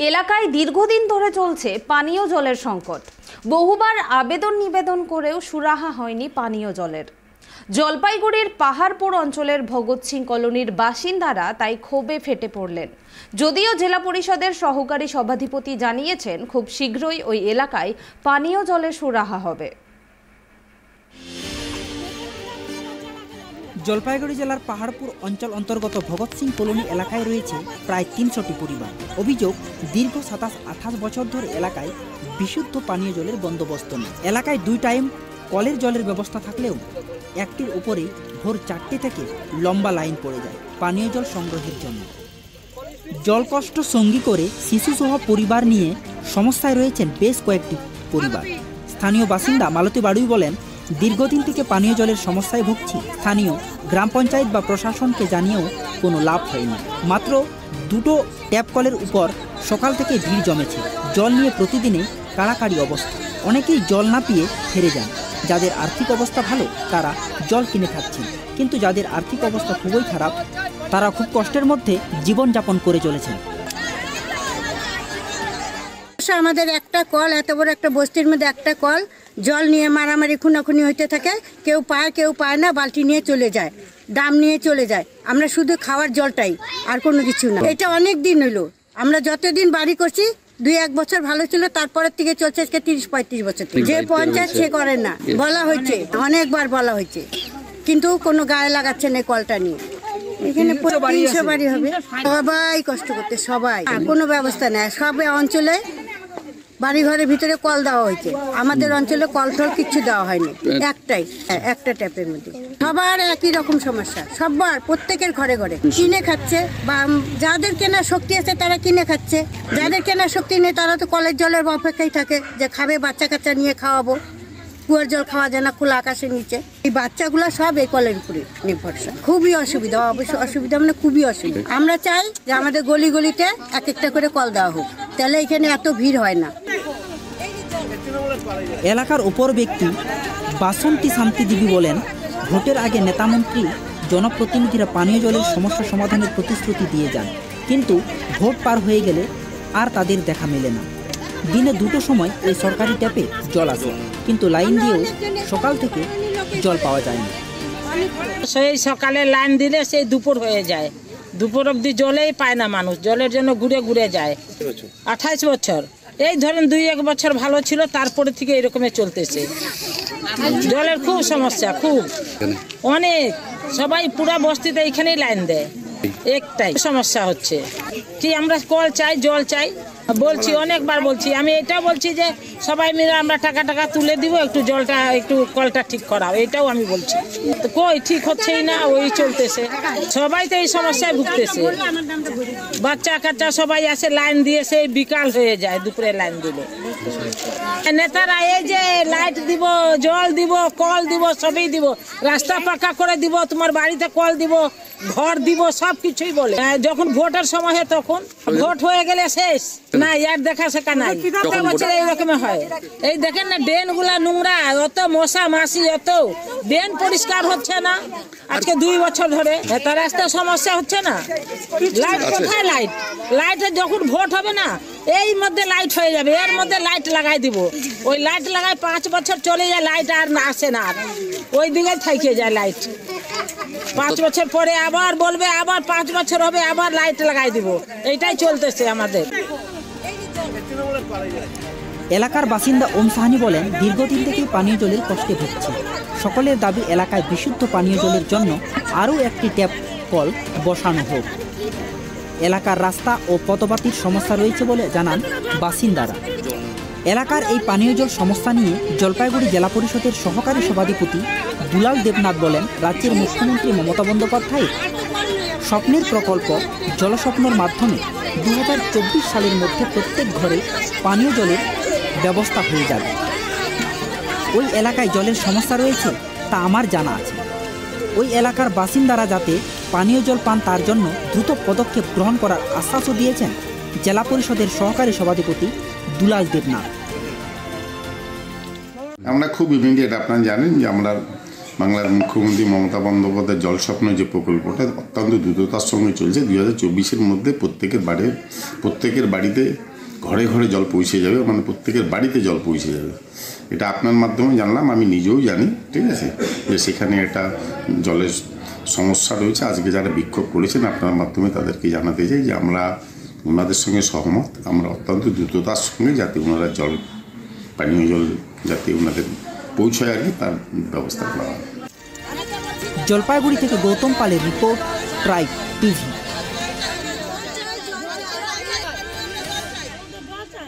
এলাকায় দীর্ঘদিন ধরে চলছে পানীয় জলের সংকট। বহুবার আবেদন নিবেদন করেও সুরাহা হয়নি পানীয় জলের। জলপাইগুড়ির পাহাড়পুর অঞ্চলের ভগৎ সিং কলোনির বাসিন্দারা তাই ক্ষোভে ফেটে পড়লেন। যদিও জেলা পরিষদের সহকারী সভাধিপতি জানিয়েছেন খুব শীঘ্রই ওই এলাকায় পানীয় জলের সুরাহা হবে। জলপাইগুড়ি জেলার পাহাড়পুর অঞ্চল অন্তর্গত ভগৎ সিং কলোনি এলাকায় রয়েছে প্রায় ৩০০টি পরিবার। অভিযোগ, দীর্ঘ ২৭-২৮ বছর ধরে এলাকায় বিশুদ্ধ পানীয় জলের বন্দোবস্ত নেই। এলাকায় ২ টাইম কলের জলের ব্যবস্থা থাকলেও একটির উপরে ভোর ৪টে থেকে লম্বা লাইন পড়ে যায় পানীয় জল সংগ্রহের জন্য। জলকষ্ট সঙ্গী করে শিশুসহ পরিবার নিয়ে সমস্যায় রয়েছেন বেশ কয়েকটি পরিবার। স্থানীয় বাসিন্দা মালতী বাড়ুই বলেন, দীর্ঘদিন থেকে পানীয় জলের সমস্যায় ভুগছি। স্থানীয় গ্রাম পঞ্চায়েত বা প্রশাসনকে জানিয়েও কোনো লাভ হয়নি। মাত্র 2টো ট্যাপ কলের উপর সকাল থেকে ভিড় জমেছে। জল নিয়ে প্রতিদিনে কাড়াকাড়ি অবস্থা। অনেকেই জল না পেয়ে ফিরে যান। যাদের আর্থিক অবস্থা ভালো তারা জল কিনে খাচ্ছেন, কিন্তু যাদের আর্থিক অবস্থা খুবই খারাপ তারা খুব কষ্টের মধ্যে জীবনযাপন করে চলেছেন। আমাদের একটা কল, এত বড় একটা বস্তির মধ্যে একটা কল, জল নিয়ে মারামারি খুনাখুনি হইতে থাকে। কেউ পায় না, বালতি নিয়ে চলে যায়, দাম নিয়ে চলে যায়। আমরা শুধু খাওয়ার জলটাই, আর কোনো কিছু না। এটা অনেক দিন হইলো, আমরা যতদিন বাড়ি করছি 2-1 বছর ভালো ছিল, তারপরের থেকে চলছে আজকে 30-35 বছর। যে পঞ্চায়েত সে করে না, বলা হয়েছে, অনেকবার বলা হয়েছে, কিন্তু কোনো গায়ে লাগাচ্ছে না কলটা নিয়ে। এখানে 300 বাড়ি হবে, সবাই কষ্ট করতে, সবাই, কোনো ব্যবস্থা নেই। সব অঞ্চলে বাড়ি ঘরের ভিতরে কল দেওয়া হয়েছে, আমাদের অঞ্চলে কল টল কিছু দেওয়া হয়নি। একটা ট্যাপের মধ্যে সবার একই রকম সমস্যা, সবার প্রত্যেকের ঘরে ঘরে কিনে খাচ্ছে, বা যাদের কেনার শক্তি আছে তারা কিনে খাচ্ছে, যাদের কেনার শক্তি নেই তারা তো কলের জলের অপেক্ষায় থাকে যে খাবে, বাচ্চা কাচ্চা নিয়ে খাওয়াবো। কুয়ার জল খাওয়া যায় না খোলা আকাশের নিচে। এই বাচ্চাগুলো সব এই কলের উপরে নির্ভরশীল। খুবই অসুবিধা, অবশ্যই অসুবিধা, মানে খুবই অসুবিধা। আমরা চাই যে আমাদের গলি গলিতে এক একটা করে কল দেওয়া হোক, তাহলে এখানে এত ভিড় হয় না। এলাকার উপর ব্যক্তি বাসন্তী শান্তি দেবী বলেন, ভোটের আগে নেতামন্ত্রী জনপ্রতিনিধিরা পানীয় জলের সমস্যা সমাধানের প্রতিশ্রুতি দিয়ে যান, কিন্তু ভোট পার হয়ে গেলে আর তাদের দেখা মেলে না। দিনে 2টো সময় এই সরকারি ট্যাপে জল আসে, কিন্তু লাইন দিয়েও সকাল থেকে জল পাওয়া যায় না। সেই সকালে লাইন দিলে সেই দুপুর হয়ে যায়, দুপুর অবধি জলেই পায় না মানুষ, জলের জন্য ঘুরে ঘুরে যায়। 28 বছর, এই ধরেন 2-1 বছর ভালো ছিল, তারপরে থেকে এরকমই চলতেছে। জলের খুব সমস্যা, খুব অনেক, সবাই পুরা বস্তিতে এইখানেই লাইন দেয়। একটাই সমস্যা হচ্ছে কি, আমরা কল চাই, জল চাই, বলছি অনেকবার বলছি। আমি এটাও বলছি যে সবাই মিলে আমরা টাকা তুলে দিব, একটু জলটা, একটু কলটা ঠিক করাও, এটাও আমি বলছি। তো কই ঠিক হচ্ছেই না, ওই চলতেছে। সবাই তো এই সমস্যায় ভুগতেছে, বাচ্চা কাচ্চা সবাই আসে লাইন দিয়ে, সেই বিকাল হয়ে যায় দুপুরে লাইন দিলে। নেতারা এই যে লাইট দিব, জল দিব, কল দিব, সবই দিব, রাস্তা পাকা করে দিব, তোমার বাড়িতে কল দিব, ঘর দিব, সব কিছুই বলে। যখন ভোটের সময় হয় তখন, ভোট হয়ে গেলে শেষ, না ইয়ার দেখা শেখা নাই। বছর এইরকম হয়। এই দেখেন না, ড্রেন গুলা নোংরা, অত মশা মাছি, অত ড্রেন পরিষ্কার হচ্ছে না আজকে 2 বছর ধরে। তার রাস্তার সমস্যা হচ্ছে না। লাইট কোথায়? লাইটের যখন ভোট হবে না, এই মধ্যে লাইট হয়ে যাবে, এর মধ্যে লাইট লাগাই দিব। ওই লাইট লাগাই 5 বছর চলে যায়, লাইট আর না আসে না, ওই দিকে থেকে যায় লাইট। 5 বছর পরে আবার বলবে, আবার 5 বছর হবে, আবার লাইট লাগাই দিব। এইটাই চলতেছে আমাদের। এলাকার বাসিন্দা ওম সাহানি বলেন, দীর্ঘদিন থেকেই পানীয় জলের কষ্টে ভুগছে। সকলের দাবি এলাকায় বিশুদ্ধ পানীয় জলের জন্য আরও একটি ট্যাপ কল বসানো হোক। এলাকার রাস্তা ও পথবাতির সমস্যা রয়েছে বলে জানান বাসিন্দারা। এলাকার এই পানীয় জল সমস্যা নিয়ে জলপাইগুড়ি জেলা পরিষদের সহকারী সভাধিপতি দুলাল দেবনাথ বলেন, রাজ্যের মুখ্যমন্ত্রী মমতা বন্দ্যোপাধ্যায়ের স্বপ্নের প্রকল্প জলস্বপ্নের মাধ্যমে 2024 সালের মধ্যে প্রত্যেক ঘরে পানীয় জলের ব্যবস্থা হয়ে যাবে। ওই এলাকায় জলের সমস্যা রয়েছে তা আমার জানা আছে। ওই এলাকার বাসিন্দারা যাতে পানীয় জল পান তার জন্য দ্রুত পদক্ষেপ গ্রহণ করার আশ্বাসও দিয়েছেন জেলা পরিষদের সহকারী সভাধিপতি দুলাল দেবনাথ। আমরা খুব ইমিডিয়েট, আপনারা জানেন যে আমরা বাংলার মুখ্যমন্ত্রী মমতা বন্দ্যোপাধ্যায়ের জলস্বপ্ন যে প্রকল্পটা অত্যন্ত দ্রুততার সঙ্গে চলছে। 2024-এর মধ্যে প্রত্যেকের বাড়িতে ঘরে ঘরে জল পৌঁছে যাবে, মানে প্রত্যেকের বাড়িতে জল পৌঁছে যাবে। এটা আপনার মাধ্যমে জানলাম, আমি নিজেও জানি, ঠিক আছে, যে সেখানে একটা জলের সমস্যা রয়েছে। আজকে যারা বিক্ষোভ করেছেন আপনার মাধ্যমে তাদেরকে জানাতে চাই যে আমরা ওনাদের সঙ্গে সহমত। আমরা অত্যন্ত দ্রুততার সঙ্গে যাতে ওনারা জল, পানীয় জল যাতে ওনাদের পৌঁছায় আর কি, তার ব্যবস্থা করা হয়। জলপাইগুড়ি থেকে গৌতম পালের রিপোর্ট, ট্রাইব টিভি।